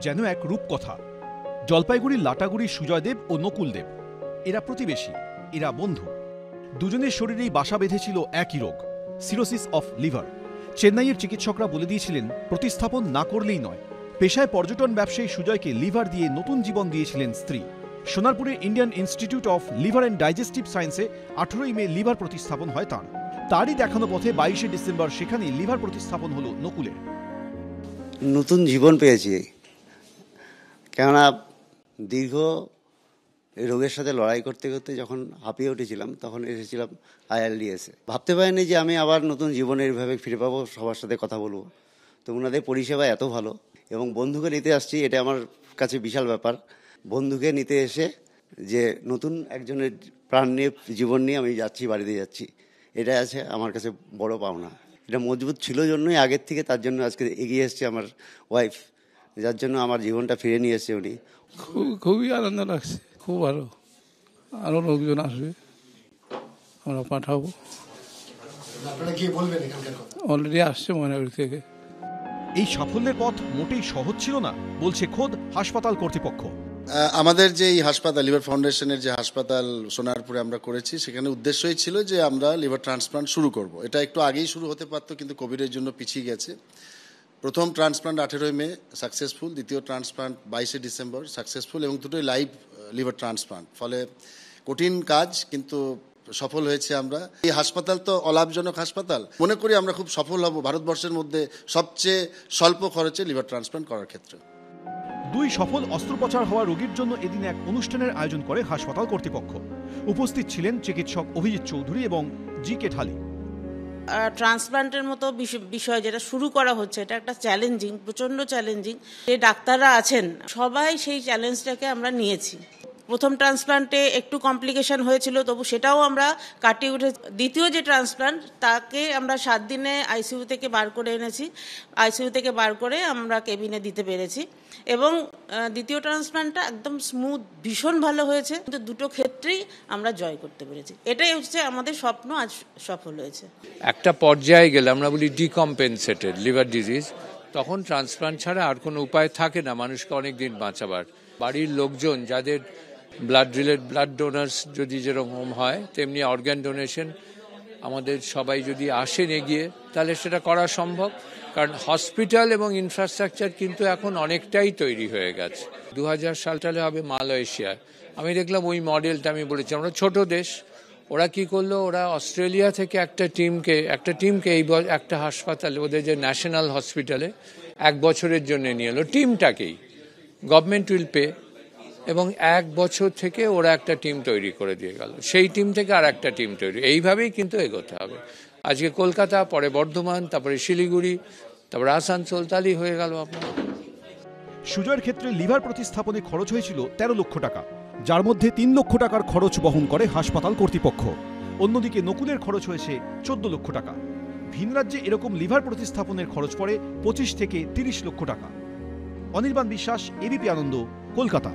যেন এক রূপকথা। জলপাইগুড়ির লাটাগুড়ির সুজয়দেব ও নকুলদেব এরা প্রতিবেশী, এরা বন্ধু। দুজনের শরীরেই বাসা বেঁধেছিল একই রোগ, সিরোসিস অফ লিভার। চেন্নাইয়ের চিকিৎসকরা বলে দিয়েছিলেন প্রতিস্থাপন না করলেই নয়। পেশায় পর্যটন ব্যবসায়ী সুজয়কে লিভার দিয়ে নতুন জীবন দিয়েছিলেন স্ত্রী। সোনারপুরের Indian institute of liver and digestive সায়েন্সে 18ই মে লিভার প্রতিস্থাপন হয় তাঁর। তারই দেখানো পথে 22শে ডিসেম্বর সেখানে লিভার প্রতিস্থাপন হলো নকুলের। নতুন জীবন পেয়েছি, কেননা দীর্ঘ রোগের সাথে লড়াই করতে করতে যখন হাঁপিয়ে উঠেছিলাম তখন এসেছিলাম ILDS-এ। ভাবতে পারিনি যে আমি আবার নতুন জীবনে এইভাবে ফিরে পাবো, সবার সাথে কথা বলবো। তো ওনাদের পরিষেবা এত ভালো, এবং বন্ধুকে নিতে আসছি, এটা আমার কাছে বিশাল ব্যাপার। বন্ধুকে নিতে এসে যে নতুন একজনের প্রাণ নিয়ে, জীবন নিয়ে আমি যাচ্ছি, বাড়িতে যাচ্ছি, এটা আছে আমার কাছে বড় পাওনা। এটা মজবুত ছিল জন্যই আগের থেকে, তার জন্য আজকে এগিয়ে এসছে আমার ওয়াইফ, যার জন্য আমার জীবনটা ফিরে নিয়ে এসছে উনি। খুবই আনন্দ লাগছে, খুব ভালো। আরো লোকজন আসবে, আমরা পাঠাবো। আপনারা গিয়ে বলবেন এখানকার কথা? অলরেডি আসছে ময়নাগুড়ি থেকে। এই সাফল্যের পথ মোটেই সহজ ছিল না বলছে খোদ হাসপাতাল কর্তৃপক্ষ। আমাদের যে এই হাসপাতাল, লিভার ফাউন্ডেশনের যে হাসপাতাল সোনারপুরে আমরা করেছি, সেখানে উদ্দেশ্যই ছিল যে আমরা লিভার ট্রান্সপ্লান্ট শুরু করব। এটা একটু আগেই শুরু হতে পারতো, কিন্তু কোভিডের জন্য পিছিয়ে গেছে। প্রথম ট্রান্সপ্লান্ট 18ই মে সাকসেসফুল, দ্বিতীয় ট্রান্সপ্লান্ট 22শে ডিসেম্বর সাকসেসফুল, এবং দুটোই লাইভ লিভার ট্রান্সপ্লান্ট। ফলে কঠিন কাজ, কিন্তু সফল হয়েছে আমরা। এই হাসপাতাল তো অলাভজনক হাসপাতাল, মনে করি আমরা খুব সফল হব ভারতবর্ষের মধ্যে সবচেয়ে স্বল্প খরচে লিভার ট্রান্সপ্লান্ট করার ক্ষেত্রে। দুই সফল অস্ত্রোপচার হওয়া রোগীর জন্য এদিন এক অনুষ্ঠানের আয়োজন করে হাসপাতাল কর্তৃপক্ষ। উপস্থিত ছিলেন চিকিৎসক অভিজিৎ চৌধুরী এবং GK ঢালি। ট্রান্সপ্লান্টের মতো বিষয় যেটা শুরু করা হচ্ছে, এটা একটা চ্যালেঞ্জিং, প্রচণ্ড চ্যালেঞ্জিং। যে ডাক্তাররা আছেন সবাই সেই চ্যালেঞ্জটাকে আমরা নিয়েছি। প্রথম ট্রান্সপ্লান্টে একটু কমপ্লিকেশন হয়েছিল, তবু সেটাও আমরা কাটিয়ে উঠে দ্বিতীয় যে ট্রান্সপ্লান্ট, তাকে আমরা 7 দিনে ICU থেকে বার করে এনেছি। ICU থেকে বার করে আমরা কেবিনে দিতে পেরেছি, এবং দ্বিতীয় ট্রান্সপ্লান্টটা একদম স্মুথ, ভীষণ ভালো হয়েছে। কিন্তু দুটো ক্ষেত্রেই আমরা জয় করতে পেরেছি। এটাই হচ্ছে আমাদের স্বপ্ন, আজ সফল হয়েছে। একটা পর্যায়ে গেলে আমরা বলি ডিকম্পেনসেটেড লিভার ডিজিজ, তখন ট্রান্সপ্লান্ট ছাড়া আর কোনো উপায় থাকে না মানুষকে অনেক দিন বাঁচাবার। বাড়ির লোকজন যাদের ব্লাড ডোনার্স যদি যেরকম হয়, তেমনি অর্গান ডোনেশন আমাদের সবাই যদি আসেন এগিয়ে, তাহলে সেটা করা সম্ভব। কারণ হসপিটাল এবং ইনফ্রাস্ট্রাকচার কিন্তু এখন অনেকটাই তৈরি হয়ে গেছে। 2000 সালে হবে মালয়েশিয়ায়। আমি দেখলাম ওই মডেলটা, আমি বলেছি আমরা ছোট দেশ, ওরা কি করলো, ওরা অস্ট্রেলিয়া থেকে একটা টিমকে এই একটা হাসপাতালে, ওদের যে ন্যাশনাল হসপিটালে 1 বছরের জন্য নিয়ে এলো। টিমটাকেই গভর্নমেন্ট উইল পে, এবং 1 বছর থেকে ওরা একটা টিম তৈরি করে দিয়ে গেল। সেই টিম থেকে আর একটা টিম তৈরি, এইভাবেই কিন্তু এগোতে হবে। আজকে কলকাতা, পরে বর্ধমান, তারপরে শিলিগুড়ি, তারপরে আসানসোল, তাহলেই হয়ে গেল আপনার। সুজয়ের ক্ষেত্রে লিভার প্রতিস্থাপনে খরচ হয়েছিল 13 লক্ষ টাকা, যার মধ্যে 3 লক্ষ টাকার খরচ বহন করে হাসপাতাল কর্তৃপক্ষ। অন্যদিকে নকুলের খরচ হয়েছে 14 লক্ষ টাকা। ভিন রাজ্যে এরকম লিভার প্রতিস্থাপনের খরচ পড়ে 25 থেকে 30 লক্ষ টাকা। অনির্বাণ বিশ্বাস, ABP আনন্দ, কলকাতা।